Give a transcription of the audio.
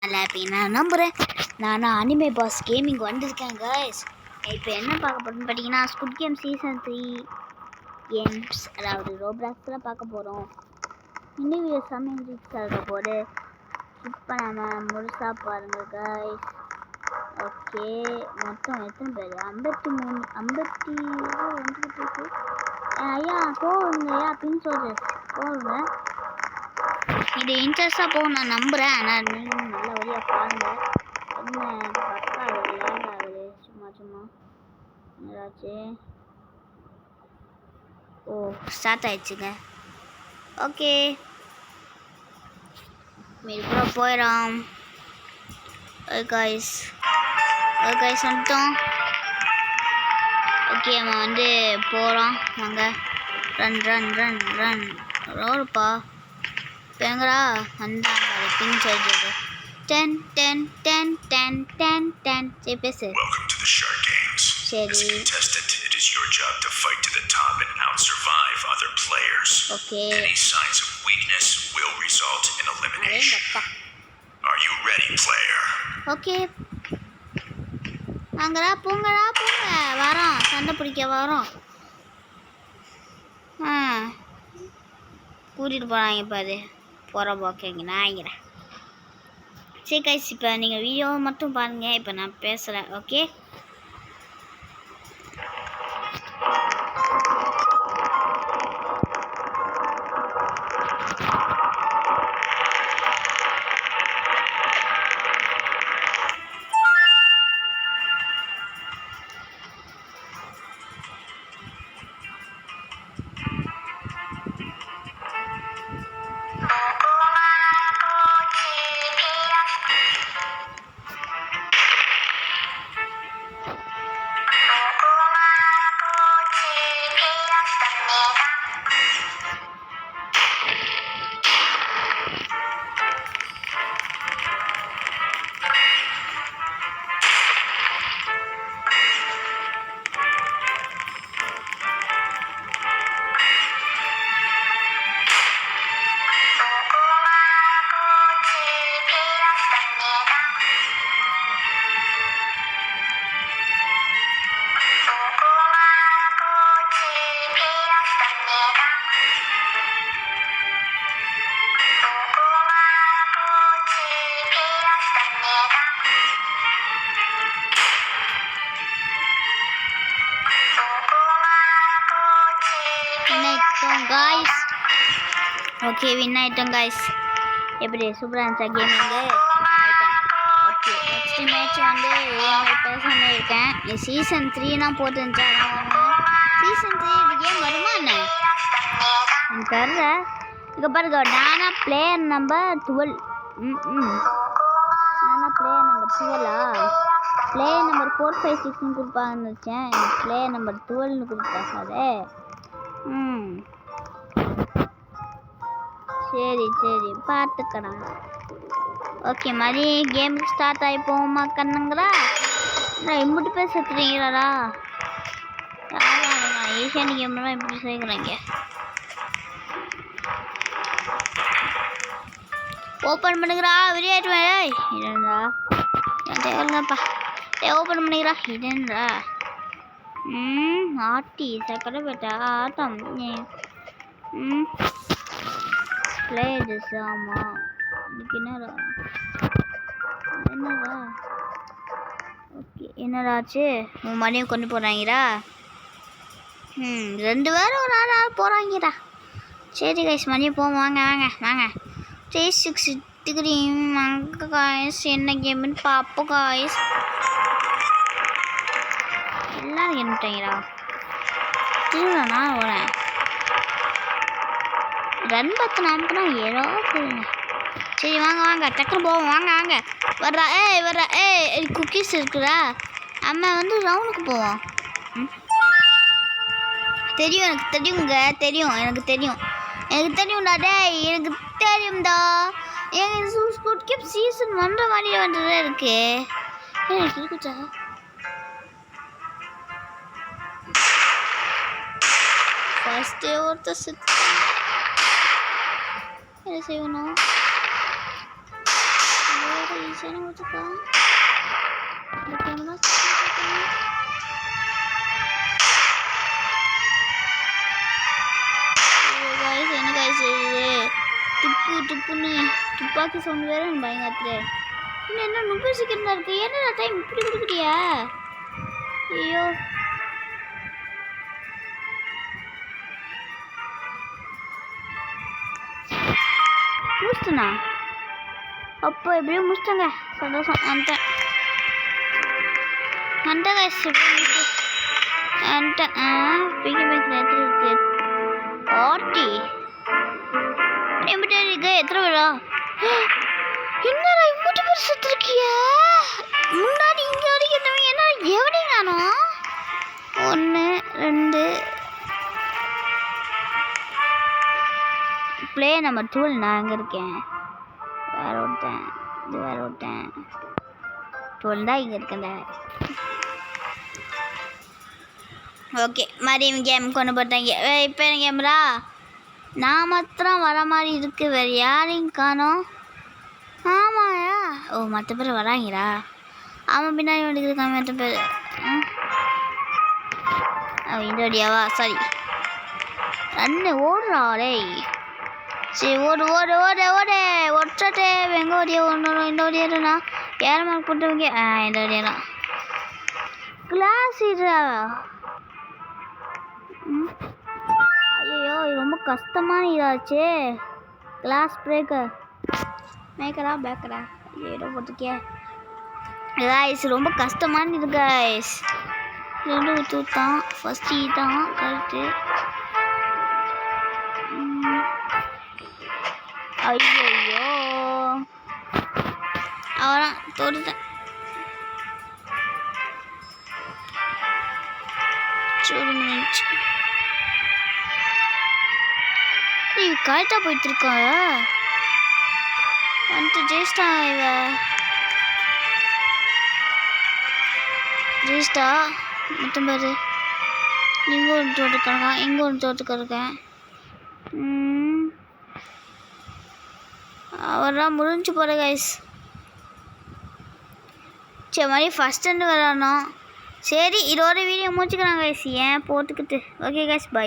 நான் நம்புகிறேன். நான் அனிமே பாஸ் கேமிங் வந்திருக்கேன் கைஸ். இப்போ என்ன பார்க்க போகிறோம்னு பார்த்தீங்கன்னா ஸ்குட் கேம் சீசன் 3 கேம்ஸ், அதாவது ரோப்ளாக்ஸில் பார்க்க போகிறோம். இன்னும் வீடியோ செம்ம இன்ட்ரெஸ்டாக இருக்க போது ஸ்கிப் பண்ணாமல் முழுசாக பாருங்கள் கைஸ். ஓகே, மொத்தம் எத்தனை பேர்? 53 வந்துக்கிட்டு இருக்கு. ஐயா போகுங்க ஐயா அப்படின்னு சொல்கிறேன், போகுங்க. இது இன்ட்ரெஸ்டாக போகும் நான் நம்புகிறேன். ஆனால் நீங்களும் நல்ல வழியாக பாருங்கள். என்ன பக்கா ஆகுது, லேக் ஆகுது சும்மா ஏதாச்சு. ஓ ஸ்டார்ட் ஆயிடுச்சுங்க. ஓகே மீது போயிடும். கைஸ் வந்துட்டோம். ஓகே நம்ம வந்து போகிறோம். வாங்க ரன் ரோடுப்பா பேங்கடா வந்தாங்க. அது பின் சொல்கிறது 10 சரி பேசு. சரி ஓகே ஓகே வாங்கடா போங்க வரோம், சண்டை பிடிக்க வரோம். கூட்டிகிட்டு போகிறாங்க. இப்போ அது போகிற போக்கேங்க நாய்கிறேன். சரி கைஸ், இப்போ நீங்கள் வீடியோவை மட்டும் பாருங்கள். இப்போ நான் பேசுகிறேன். Okay guys. ஓகே வின் ஆகிட்டோம் காய்ஸ். எப்படி சூப்பராக இருந்துச்சா கேமிங்கு? ஓகே நெக்ஸ்ட் மேட்ச் வந்து பேசாமல் இருக்கேன். சீசன் 3 போட்டுருந்துச்சா? சீசன் 3 இது கேம் வருமா என்ன எனக்கு தெரில. இங்கே பாருங்க, நானா பிளேயர் நம்பர் 12. நானா பிளேயர் நம்பர் 12ஆ? பிளேயர் நம்பர் 4, 5, 6ன்னு கொடுப்பாங்கன்னு வச்சேன். பிளேயர் நம்பர் 12ன்னு கொடுத்தாங்க. சரி பார்த்துக்கலாம். ஓகே மாதிரி கேமுக்கு ஸ்டார்ட் ஆகி போகுமா கண்ணுங்களா? நான் இம்பிட்டு பேர் செத்துறீங்களாடா? யாரா ஏஷியானி கேம்லாம் இப்படி சேர்க்குறாங்க? ஓப்பன் பண்ணுங்கடா, விளையாட்டு இடா தேவையில்லப்பா. ஓப்பன் பண்ணிக்கிறா இடா. ஆட்டி சக்கரை பேட்டா ஆட்டம். பிளேயர்ஸ் ஆமாம். இதுக்கு என்னடா ஓகே என்னடாச்சு? உன் மணியை கொண்டு போகிறாங்கடா. 2 பேரும் ஒரு ஆள் போகிறாங்கடா. சரி கைஸ் மணியை போவோம். வாங்க 360 டிகிரி வாங்க காய்ஸ். என்ன கேம்னு பார்ப்போம் காய்ஸ். எல்லாரும் என்னட்டாங்கடா. திருவிழா நான் வரேன். ரன் பத்து நாமக்குனா ஏதோ சொல்லுங்க. சரி வாங்க டக்குனு போவோம். வாங்க வர்றா குக்கீஸ் இருக்குடா. அம்மா வந்து ரவுண்டுக்கு போவோம். தெரியும் எனக்கு தெரியும்டா. டேய் எனக்கு தெரியும்டா. எங்கள் ஸ்குட் கேம் சீசன் 1 மாதிரி வந்துதான் இருக்கு. எனக்கு இருக்குச்சா? ஃபர்ஸ்டே ஒருத்தர் சுத்த என்ன செய்யணும்? ஈஸியான வச்சுக்கா என்ன காய்ஸ் துப்பு துப்புன்னு துப்பாக்கி சவுண்ட் வேற பயங்கரத்துல இன்னும் என்ன 30 செகண்ட் தான் இருக்கு. என்னடா டைம் இப்படி கொடுக்குறியா? ஐயோ முடிச்சுட்டா. அப்போ எப்படியோ முடிச்சிட்டங்க. சந்தோஷம். வந்துட்டேன் கைஸ். வந்துட்டேன். பிகி பேங்க் நேரத்தில் இருக்கு 40 எம்பிட்டே இருக்கு. எத்தனை பேரா? என்னடா இம்புட்டு பேர் சுத்திருக்கியா? முன்னாடி இங்கே வரைக்கும் என்ன எவனே நானும் 1 2 பிளே நம்பர் 12 நான் எங்கே இருக்கேன்? வேற ஒருத்தன் இது வேற ஒருத்தன் 12 தான் இங்கே இருக்கேன்டா. ஓகே மறுபடியும் கேம் கொண்டு போட்டாங்க. இப்போ என்ன கேமரா நான் மாத்திரம் வர மாதிரி இருக்கு. வேறு யாரையும் காணோம். ஆமாயா ஓ மற்ற பேர் வராங்களா? ஆமாம் பின்னாடி வந்துட்டு இருக்காங்க மற்ற பேர். இந்தோடியாவா? சாரி ரன்னு ஓடுறாளே. சரி ஓடு ஓடு ஓடு ஓடு ஒற்றட்டே. எங்கே ஓடியா? ஒன்று இந்த ஓடியாருண்ணா ஏறமா கூட்டவங்க. இந்த ஓடியாரா கிளாஸ் இதா. ஐயோ ரொம்ப கஷ்டமான இதாச்சு. கிளாஸ் பிரேக்கர் மேக்கரா பேக்கரா ஏதோ போட்டுக்கே கைஸ். ரொம்ப கஷ்டமான இது கைஸ். 2 ஊற்றுத்தான் ஃபஸ்ட் ஈட்டான் கரெக்டு. ஐயோ அவரான் தொடுத்தேன். கரெக்டாக போயிட்டு இருக்கா வந்துட்டு ஜெயிஸ்டா. இவ ஜெயிஸ்டா மொத்தம் பேர். இங்கே ஒரு தோட்டுக்காரங்க இங்கே ஒரு தோட்டுக்காரங்க. அவரெல்லாம் முடிஞ்சு போகிற கைஸ். சரி மாதிரி ஃபஸ்ட் ஹேண்டு வரணும். சரி இதோட வீடியோ முடிச்சுக்கிறாங்க கைஸ். ஏன் போட்டுக்கிட்டு. Okay guys bye.